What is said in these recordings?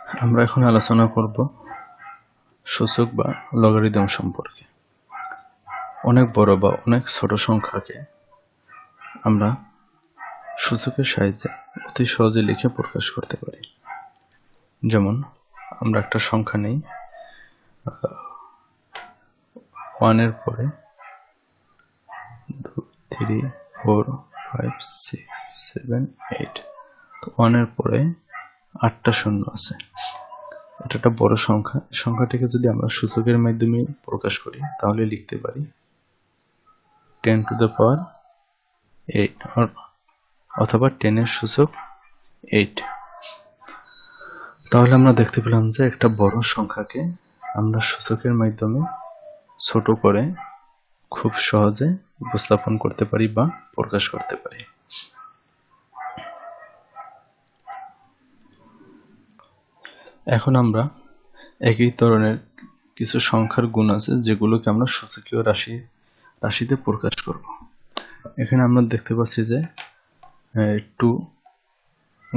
আমরা এখন আলোচনা করব সূচক বা লগারিদম সম্পর্কে। অনেক বড় বা অনেক ছোট সংখ্যাকে আমরা সূচকের সাহায্যে অতি সহজে লিখে প্রকাশ করতে পারি। যেমন আমরা একটা সংখ্যা নেই, 1 এর পরে 2 3 4 5 6 7 8, তো 1 এর পরে 8টা শূন্য আছে। এটা একটা বড় সংখ্যা। সংখ্যাটিকে যদি আমরা সূচকের মাধ্যমে প্রকাশ করি তাহলে লিখতে পারি 10 to the power 8 অথবা 10 এর সূচক 8। তাহলে আমরা দেখতে পেলাম যে একটা বড় সংখ্যাকে আমরা সূচকের মাধ্যমে ছোট করে খুব সহজে উপস্থাপন করতে পারি বা প্রকাশ করতে পারি। এখন আমরা একই ধরনের কিছু সংখ্যার গুণ আছে যেগুলোকে আমরা সূচকীয় রাশিতে প্রকাশ করব। এখানে আমরা দেখতে পাচ্ছি যে 2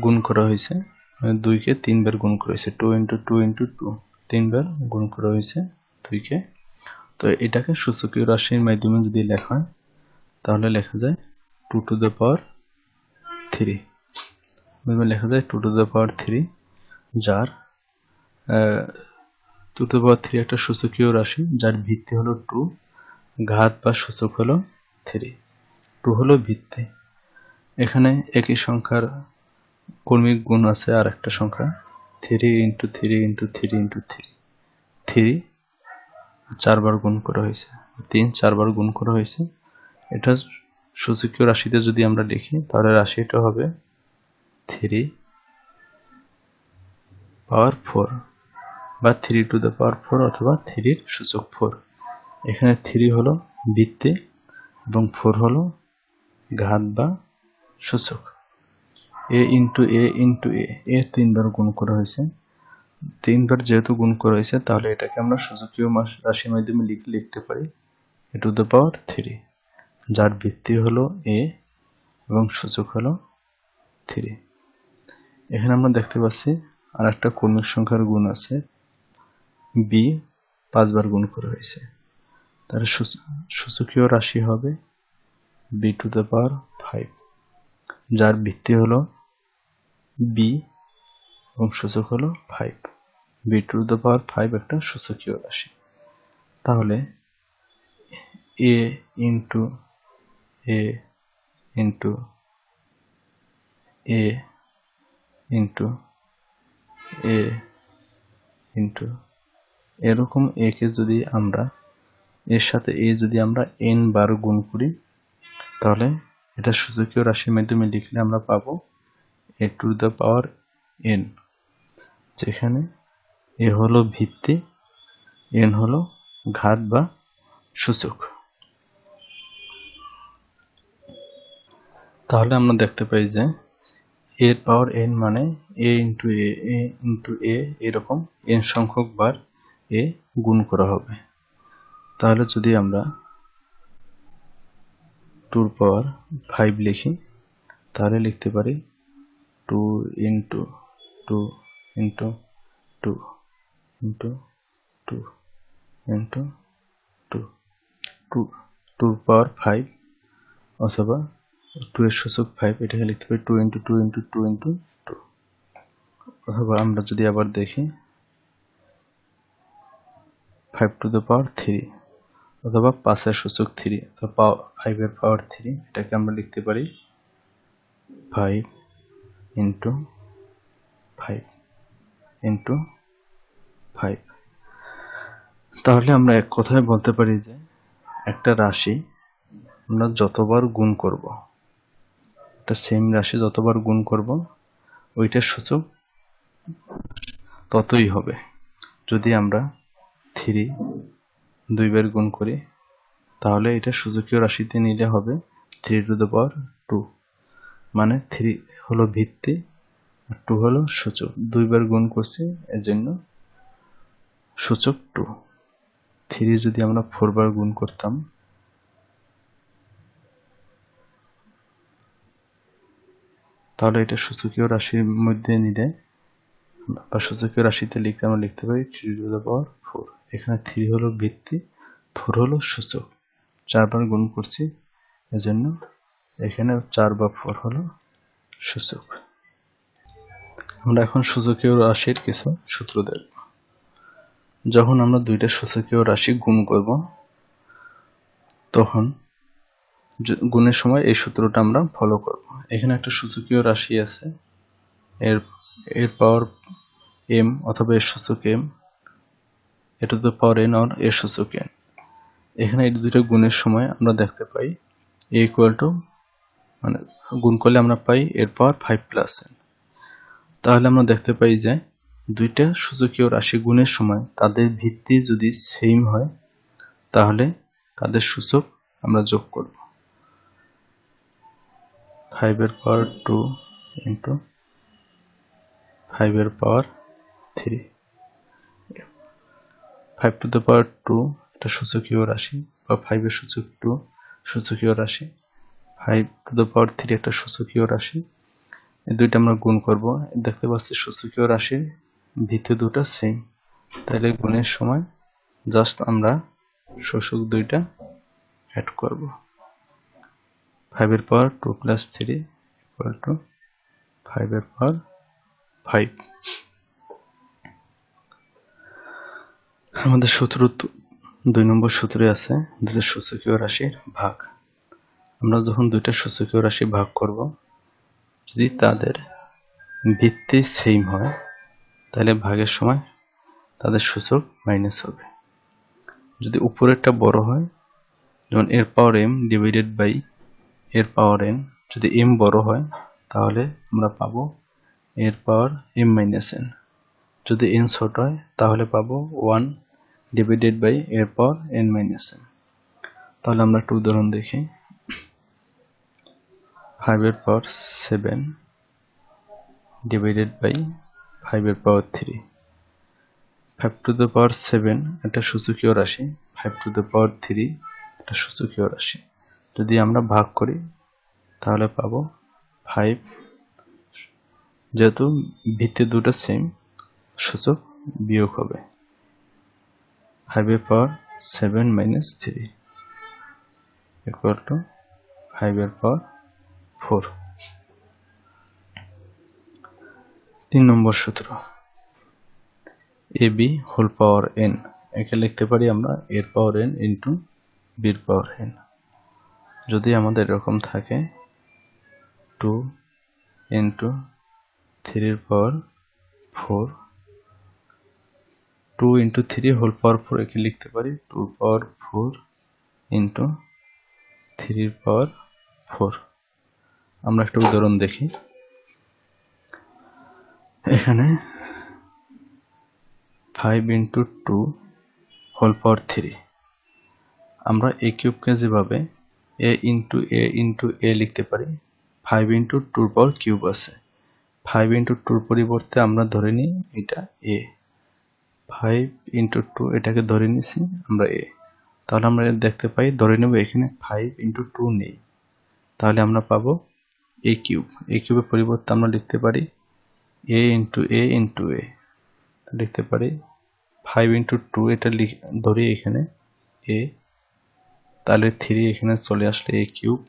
গুণ করা হয়েছে, 2 কে 3 বার গুণ করা হয়েছে, 2 into 2 into 2, 3 বার গুণ করা হয়েছে 2 কে। তো এটাকে সূচকীয় রাশির মাধ্যমে যদি লেখা হয় তাহলে লেখা যায় 2 to the power 3। লেখা যায় 2 to the power 3, যার 2 to the power 3 একটা সূচকীয় রাশি যার ভিত্তি হলো 2, ঘাত বা সূচক হলো 3। 2 হলো ভিত্তি। এখানে একই সংখ্যার কর্মিক গুণ আছে আর একটা সংখ্যা 3 into 3 into 3 into 3, 3 4 বার গুণ করা হয়েছে, 3 4 বার গুণ করা হয়েছে। এটা সূচকীয় রাশিতে যদি আমরা লিখি তাহলে রাশিটা হবে 3 power 4 বা 3 to the power 4 অথবা 3 এর সূচক 4। এখানে 3 হলো ভিত্তি এবং 4 হলো ঘাত বা সূচক। a into a into a 3 বার গুণ করা হয়েছে। 3 বার যেহেতু গুণ করা হয়েছে তাহলে এটাকে আমরা সূচকীয় রাশির মাধ্যমে লিখতে পারি a to the power 3, যার ভিত্তি হলো a এবং সূচক হলো 3। এখানে আমরা দেখতে পাচ্ছি আর একটা কর্মিক সংখ্যার গুণ আছে b, 5 বার গুণ করা হয়েছে। তার সূচকীয় রাশি হবে b to the power 5, যার ভিত্তি হলো b এবং সূচক হলো 5। b to the power 5 একটা সূচকীয় রাশি। তাহলে a into a into a into a into এরকম a কে যদি আমরা এর সাথে a যদি আমরা n বার গুণ করি তাহলে এটা সূচকীয় রাশির মাধ্যমে লিখলে আমরা পাবো a to the power n, যেখানে a হলো ভিত্তি, n হলো ঘাত বা সূচক। তাহলে আমরা দেখতে পাই যে এর পাওয়ার n মানে a into a এরকম n সংখ্যক বার a গুণ করা হবে। তাহলে যদি আমরা 2 এর পাওয়ার 5 লিখি তাহলে লিখতে পারি 2 into 2 into 2 into 2 into 2, 2 এর পাওয়ার 5 অথবা 2 এর সূচক 5, এটাকে লিখতে পারি 2 into 2 into 2 into 2। অথবা আমরা যদি আবার দেখি 5 to the power 3 অথবা 5 এর সূচক 3 অথবা 5 এর পাওয়ার 3, এটাকে আমরা লিখতে পারি 5 into 5 into 5। তাহলে আমরা এক কথায় বলতে পারি যে একটা রাশি আমরা যতবার গুণ করব, একটা সেম রাশি যতবার গুণ করব ওইটার সূচক ততই হবে। যদি আমরা 3 2 বার গুণ করি তাহলে এটা সূচকীয় রাশিতে নিলে হবে 3 to the power 2, মানে 3 হলো ভিত্তি আর 2 হলো সূচক। 2 বার গুণ করছি এজন্য সূচক 2। 3 যদি আমরা 4 বার গুণ করতাম তাহলে এটা সূচকীয় রাশির মধ্যে নিলে বা সূচকীয় রাশিতে লিখতে আমরা লিখতে পারি 3 টু দ্য পাওয়ার 4। এখানে 3 হলো ভিত্তি, 4 হলো সূচক। 4 বার গুণ করছি, এজন্য এখানে 4 বা 4 হলো সূচক। আমরা এখন সূচকীয় রাশির কিছু সূত্র দেখব। যখন আমরা দুইটা সূচকীয় রাশি গুণ করব, তখন গুণের সময় এই সূত্রটা আমরা ফলো করব। এখানে একটা সূচকীয় রাশি আছে, এর পাওয়ার m অথবা এর সূচক m, A two the power n আর এর সূচক n। এখানে এই দুইটা গুণের সময় আমরা দেখতে পাই a ইকুয়াল টু, মানে গুণ করলে আমরা পাই এর পাওয়ার 5 প্লাস n। তাহলে আমরা দেখতে পাই যে দুইটা সূচকীয় রাশি গুণের সময় তাদের ভিত্তি যদি সেম হয়, তাহলে তাদের সূচক আমরা যোগ করব। 5 এর পাওয়ার 2 ইন্টু 5 এর পাওয়ার 3, 5 টু দ্য পাওয়ার 2 এটা সূচকীয় রাশি, বা 5 এর সূচক 2 সূচকীয় রাশি, 5 টু দ্য পাওয়ার 3 একটা সূচকীয় রাশি। এই দুইটা আমরা গুণ করব। দেখতে পাচ্ছি সূচকীয় রাশির ভিত্তি দুটো সেম, তাহলে গুণের সময় জাস্ট আমরা সূচক দুইটা অ্যাড করব। 5 এর পাওয়ার 2 প্লাস 3 ইকুয়াল টু 5 এর পাওয়ার 5। আমাদের সূত্র 2 নম্বর সূত্রে আছে দুটো সূচকীয় রাশির ভাগ। আমরা যখন দুইটা সূচকীয় রাশি ভাগ করব, যদি তাদের ভিত্তি সেম হয়, তাহলে ভাগের সময় তাদের সূচক মাইনাস হবে। যদি উপরেরটা বড় হয়, যেমন এর পাওয়ার m ডিভাইডেড বাই এর পাওয়ার n, যদি m বড় হয় তাহলে আমরা পাবো এর পাওয়ার m মাইনাস n। যদি n ছোট হয় তাহলে পাবো 1 ডিভাইডেড বাই এর পাওয়ার n মাইনাস n। তাহলে আমরা একটা উদাহরণ দেখি। 5 এর পাওয়ার 7 ডিভাইডেড বাই 5 এর পাওয়ার 3। 5 টু দ্য পাওয়ার 7 একটা সূচকীয় রাশি, 5 টু দ্য পাওয়ার 3 একটা সূচকীয় রাশি। যদি আমরা ভাগ করি তাহলে পাবো 5, যেহেতু ভিত্তি দুটো সেম, সূচক বিয়োগ হবে 5 এর পাওয়ার 7 মাইনাস 3 ইকুয়াল টু 5 এর পাওয়ার 4। 3 নম্বর সূত্র, ab হোল পাওয়ার n, একে লিখতে পারি আমরা এর পাওয়ার n ইন্টু বির পাওয়ার n। যদি আমাদের এরকম থাকে 2 ইন্টু 3 এর পাওয়ার 4, 2 ইন্টু 3 হোল পাওয়ার 4, একে লিখতে পারি 2 পাওয়ার 4 ইন্টু 3 পাওয়ার 4। আমরা একটা উদাহরণ দেখি। এখানে 5 ইন্টু 2 হোল পাওয়ার 3, আমরা a কিউবকে যেভাবে a ইন্টু a লিখতে পারি, 5 ইন্টু 2 পাওয়ার কিউব আছে, 5 ইন্টু 2 পরিবর্তে আমরা ধরে নিই এটা a, 5 ইন্টু 2 এটাকে ধরে নিছি আমরা a। তাহলে আমরা দেখতে পাই, ধরে নেব এখানে 5 ইন্টু 2 নেই, তাহলে আমরা পাবো a কিউব। a কিউবের পরিবর্তে আমরা লিখতে পারি a ইন্টু a লিখতে পারি 5 ইন্টু 2, এটা ধরি এখানে a, তাহলে 3 এখানে চলে আসলে a কিউব।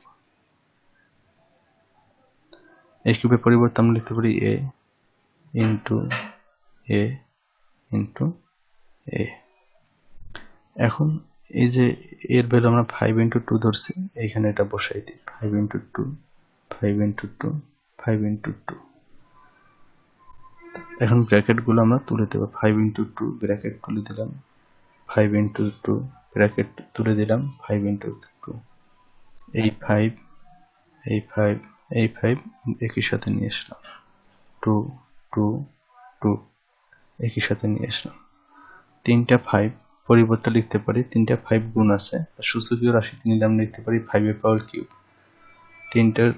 a কিউবের পরিবর্তে আমরা লিখতে পারি a ইন্টু a। এখন এই যে এর ভ্যালু আমরা 5 ইন্টু 2 ধরছি, এখানে এটা বসাই দিই 5 ইন্টু 2, 5 ইন্টু 2, 5 ইন্টু 2। এখন ব্র্যাকেটগুলো আমরা তুলে দেব। 5 ইন্টু 2 ব্র্যাকেট তুলে দিলাম, 5 ইন্টু 2 ব্র্যাকেট তুলে দিলাম, 5 ইন্টু 2, এই 5 এই 5 এই 5 একই সাথে নিয়ে আসলাম, 2 2 2 একই সাথে নিয়ে আসলাম। 3টা 5 পরিবর্তে লিখতে পারি, 3টা 5 গুণ আছে, সূচকীয় রাশিতে নিলাম, লিখতে পারি 5 এর পাওয়ার কিউব। 3টার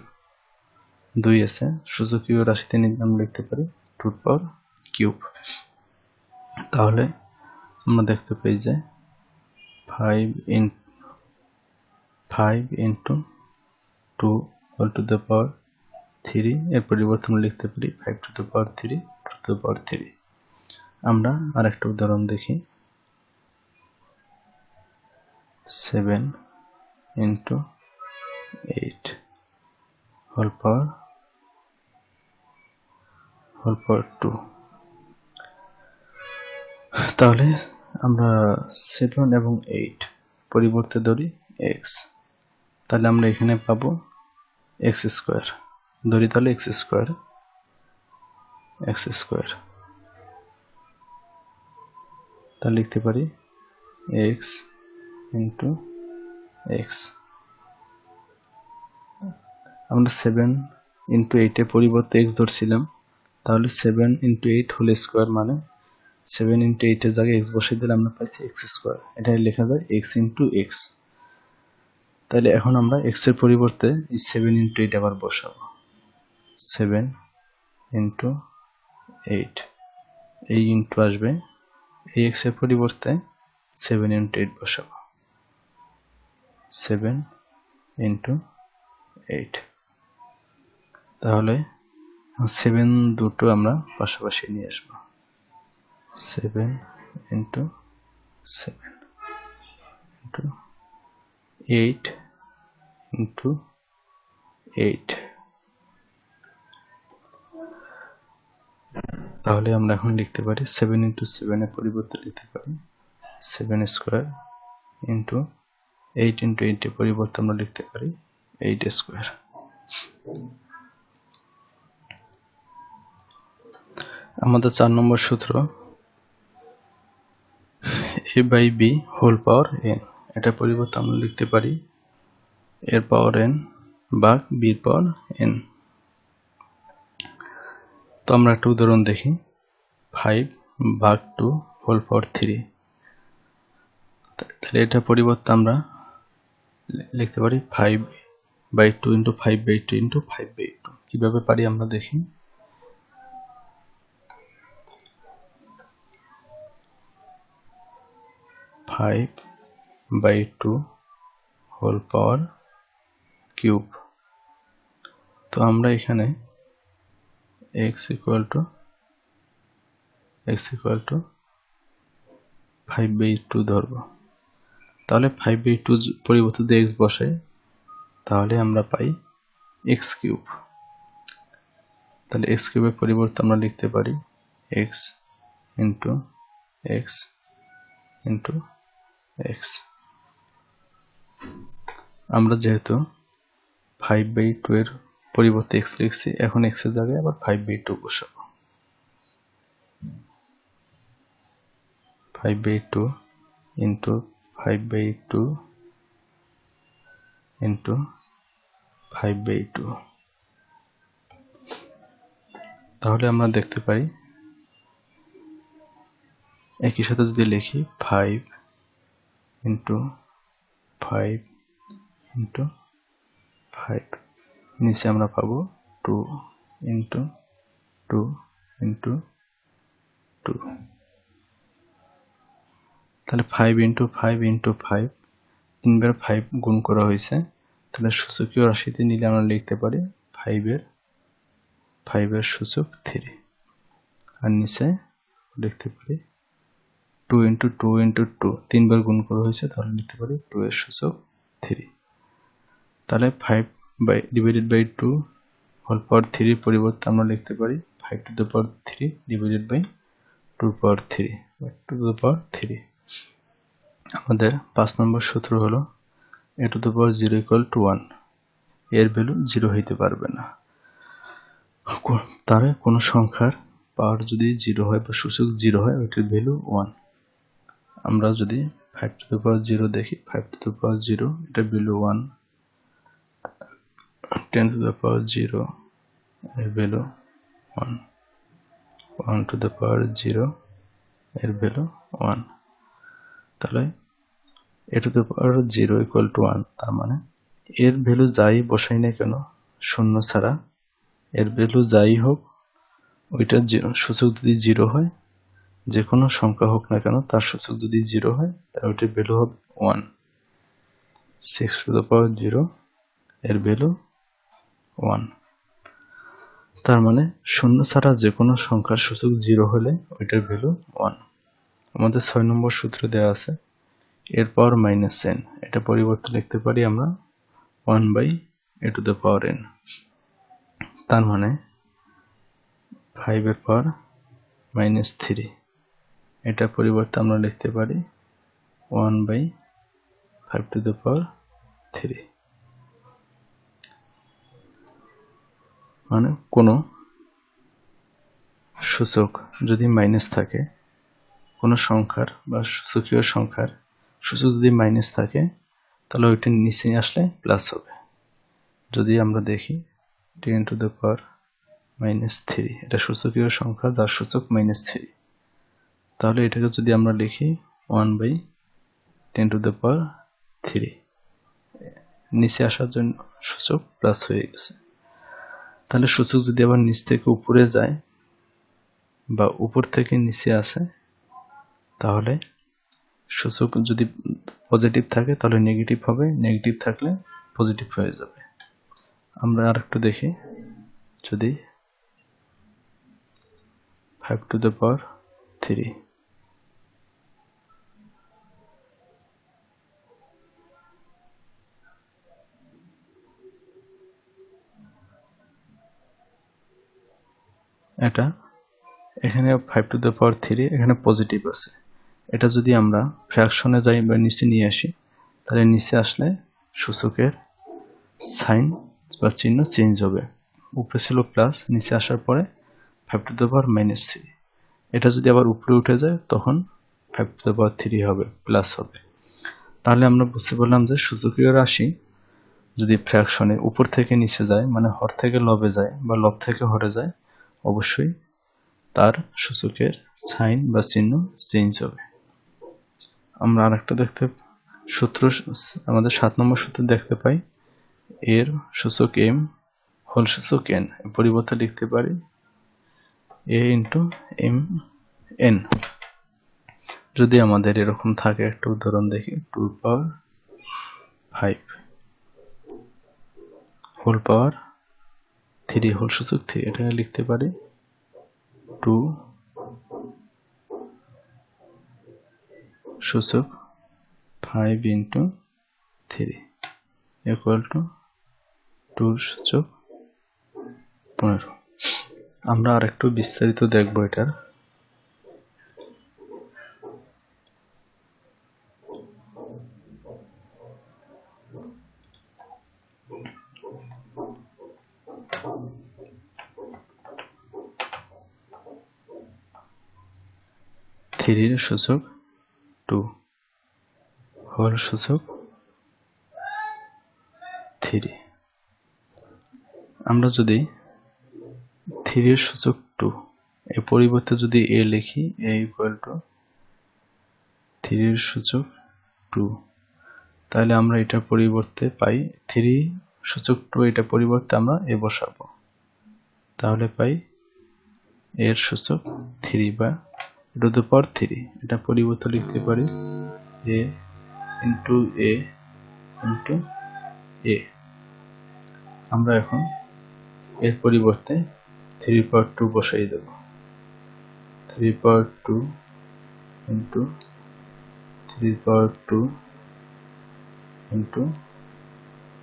2 আছে, সূচকীয় রাশিতে নিলাম, লিখতে পারি 2 এর পাওয়ার কিউব। তাহলে আমরা দেখতে পাই যে 5 into 2 whole to the power 3 এর পরিবর্তে আমরা লিখতে পারি 5 to the power 3 two to the power 3। আমরা আরেকটা উদাহরণ দেখি। 7 into 8 whole power 2। তাহলে আমরা 7 এবং 8 পরিবর্তে ধরি x, তাহলে আমরা এখানে পাবো x স্কয়ার। ধরি তাহলে x স্কয়ার, তাহলে লিখতে পারি x into x। আমরা 7 into 8 এর পরিবর্তে x ধরছিলাম, তাহলে 7 into 8 হোল স্কয়ার মানে 7 into 8 এর জায়গায় x বসিয়ে দিলে আমরা পাইছি x স্কয়ার। এটাই লেখা যায় x into x। তাহলে এখন আমরা x এর পরিবর্তে এই 7 into 8 আবার বসাবো। 7 into 8 এই ইনটু আসবে, এই x এর পরিবর্তে 7 into 8 বসাবো। 7 into 8, তাহলে 7 দুটো আমরা পাশাপাশি নিয়ে আসবো। 7 into 7 into 8 into 8। তাহলে আমরা এখন লিখতে পারি 7 into 7 এর পরিবর্তে লিখতে পারি 7 স্কয়ার into 8 into 8 এর পরিবর্তে আমরা লিখতে পারি 8 স্কয়ার। আমাদের 4 নম্বর সূত্র a by b whole power n। এটা পরিবর্তে আমরা লিখতে পারি এর পাওয়ার n ভাগ b এর পাওয়ার n। তো আমরা একটা উদাহরণ দেখি। 5 ভাগ 2 হোল পাওয়ার 3। তাহলে এটা পরিবর্তে আমরা লিখতে পারি 5/2 into 5/2 into 5/2। কিভাবে পারি আমরা দেখি। 5/2 হোল পাওয়ার কিউব। তো আমরা এখানে x equal to 5/2 ধরবো। তাহলে 5/2 পরিবর্তে যদি x বসে তাহলে আমরা পাই x কিউব। তাহলে x কিউবের পরিবর্তে আমরা লিখতে পারি x into x into x। আমরা যেহেতু 5/2 এর পরিবর্তে x লিখছি, এখন x এর জায়গায় আবার 5/2 বসাবো। 5/2 into 5/2 into 5/2। তাহলে আমরা দেখতে পাই একই সাথে যদি লিখি 5 into 5 into 5, নিচে আমরা পাবো 2 into 2 into 2। তাহলে 5 into 5 into 5 তিনবার 5 গুণ করা হয়েছে, তাহলে সূচকীয় রাশিতে নিলে আমরা লিখতে পারি 5 এর সূচক 3। আর নিচে লিখতে পারি 2 into 2 into 2 তিনবার গুণ করা হয়েছে, তাহলে লিখতে পারি 2 এর সূচক 3। তাহলে 5/2 হোল পাওয়ার 3 এর পরিবর্তে আমরা লিখতে পারি 5 to the power 3 divided by 2 power 3 বা 2 to the power 3। আমাদের 5 নম্বর সূত্র হলো a to the power 0 equal to 1। এর ভ্যালু 0 হইতে পারবে না। তার কোনো সংখ্যার পাওয়ার যদি 0 হয় বা সূচক 0 হয়, ওইটার ভ্যালু 1। আমরা যদি 5 to the power 0 দেখি, 5 to the power 0 এটা ভ্যালু 1। 10 to the power 0 এর ভ্যালু 1। 1 to the power 0 এর ভ্যালু 1। তাহলে a to the power 0 equal to 1, তার মানে এর ভ্যালু যাই বসাই না কেন শূন্য ছাড়া, এর ভ্যালু যাই হোক, ওইটার সূচক যদি 0 হয়, যে কোনো সংখ্যা হোক না কেন তার সূচক যদি 0 হয়, তাহলে ওইটার ভ্যালু হবে 1। 6 to the power 0 এর ভ্যালু 1। তার মানে শূন্য ছাড়া যে কোনো সংখ্যার সূচক 0 হলে ওইটার ভ্যালু 1। আমাদের 6 নম্বর সূত্র দেওয়া আছে এর পাওয়ার -n, এটা পরিবর্তে লিখতে পারি আমরা 1/a⁴n। তার মানে 5 এর পাওয়ার -3, এটা পরিবর্তে আমরা লিখতে পারি 1/5⁵। মানে কোনো সূচক যদি মাইনাস থাকে, কোনো সংখ্যার বা সূচকীয় সংখ্যার সূচক যদি মাইনাস থাকে তাহলে ওইটার নিচে আসলে প্লাস হবে। যদি আমরা দেখি 10⁻⁻3, এটা সূচকীয় সংখ্যা যার সূচক -3, তাহলে এটাকে যদি আমরা লিখি 1/10⁻3, নিচে আসার জন্য সূচক প্লাস হয়ে গেছে। তাহলে সূচক যদি আবার নিচ থেকে উপরে যায় বা উপর থেকে নিচে আসে, তাহলে সূচক যদি পজিটিভ থাকে তাহলে নেগেটিভ হবে, নেগেটিভ থাকলে পজিটিভ হয়ে যাবে। আমরা আরেকটু দেখি, যদি 5⁻3 এটা এখানে 5⁻3 এখানে পজিটিভ আছে, এটা যদি আমরা ফ্র্যাকশনে যাই বা নিচে নিয়ে আসি, তাহলে নিচে আসলে সূচকের সাইন বা চিহ্ন চেঞ্জ হবে। উপরে ছিল প্লাস, নিচে আসার পরে 5⁻−3, এটা যদি আবার উপরে উঠে যায় তখন 5⁻3 হবে, প্লাস হবে। তাহলে আমরা বুঝতে পারলাম যে সূচকীয় রাশি যদি ফ্র্যাকশনে উপর থেকে নিচে যায়, মানে হর থেকে লবে যায় বা লব থেকে হরে যায়, অবশ্যই তার সূচকের সাইন বা চিহ্ন চেঞ্জ হবে। আমরা আরেকটা সূত্র আমাদের 7 নম্বর সূত্র দেখতে পাই, এর সূচক m হোল সূচক n, পরিবর্তে লিখতে পারি a × mn। যদি আমাদের এরকম থাকে, একটা উদাহরণ দেখি, 2⁵ হোল পাওয়ার 3 হোল সূচক 3, এটা লিখতে পারি 2 সূচক 5 × 3 = 2 সূচক 15। আমরা আরেকটু বিস্তারিত দেখব এটার। থ্রির সূচক 2 হোল সূচক 3। আমরা যদি 3 এর সূচক 2 এর পরিবর্তে যদি a লিখি, a = 3 এর সূচক 2, তাহলে আমরা এটার পরিবর্তে পাই 3 সূচক 2, এটা পরিবর্তে আমরা a বসাবো, তাহলে পাই এর সূচক 3 বা e⁻3, এটা পরিবর্তে লিখতে পারি a × a × a। আমরা এখন এর পরিবর্তে 3/2 বসাই দেব, 3/2 × 3/2 ×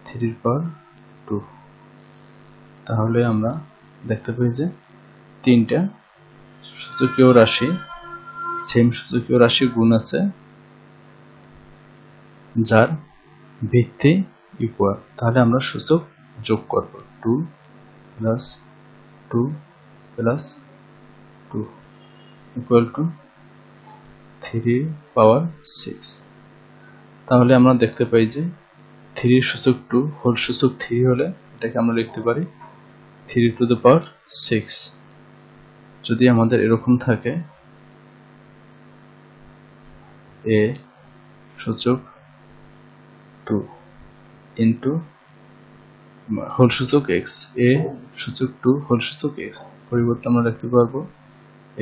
3/2। তাহলে আমরা দেখতে পাই যে তিনটা সূচকীয় রাশি, সেম সূচকীয় রাশি গুণ আছে যার ভিত্তি ইকুয়াল। তাহলে আমরা সূচক যোগ করব, 2 + 2 + 2 = 3⁻6। তাহলে আমরা দেখতে পাই যে 3 এর সূচক 2 হোল সূচক 3 হলে এটাকে আমরা লিখতে পারি 3⁻6। যদি আমাদের এরকম থাকে a সূচক 2 × হোল সূচক x, a সূচক 2 হোল সূচক x, পরিবর্তে আমরা লিখতে পারবো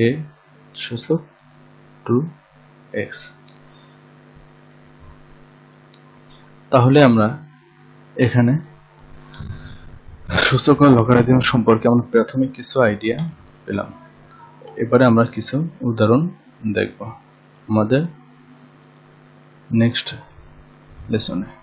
a সূচক 2x। তাহলে আমরা এখানে সূচক ও লগারিদম সম্পর্কে আমরা প্রাথমিক কিছু আইডিয়া পেলাম। এবারে আমরা কিছু উদাহরণ দেখব আমাদের নেক্সট লেসনে।